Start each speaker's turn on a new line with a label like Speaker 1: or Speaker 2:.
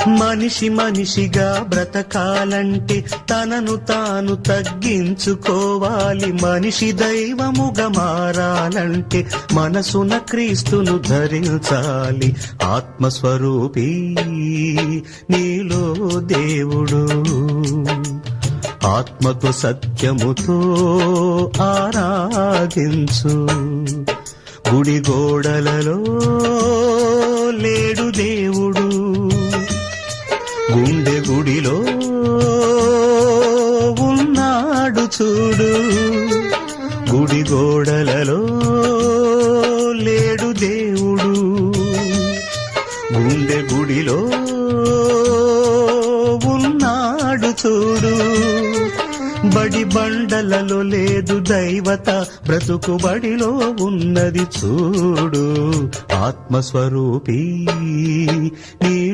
Speaker 1: మనిషి మనిషిగా బ్రతకాలంటే తనను తాను తగ్గించుకోవాలి. మనిషి దైవముగా మారాలంటే మనసున క్రీస్తును ధరించాలి. ఆత్మస్వరూపీ నీలో దేవుడు, ఆత్మతో సత్యముతో ఆరాధించు. గుడి గోడలలో లేడు దేవుడు, గుండె గుడిలో ఉన్నాడు చూడు. గుడి గోడలలో లేడు దేవుడు, గుండె గుడిలో ఉన్నాడు చూడు. బడి బండలలో లేదు దైవత, బ్రతుకు బడిలో ఉన్నది చూడు. ఆత్మస్వరూపీ నీ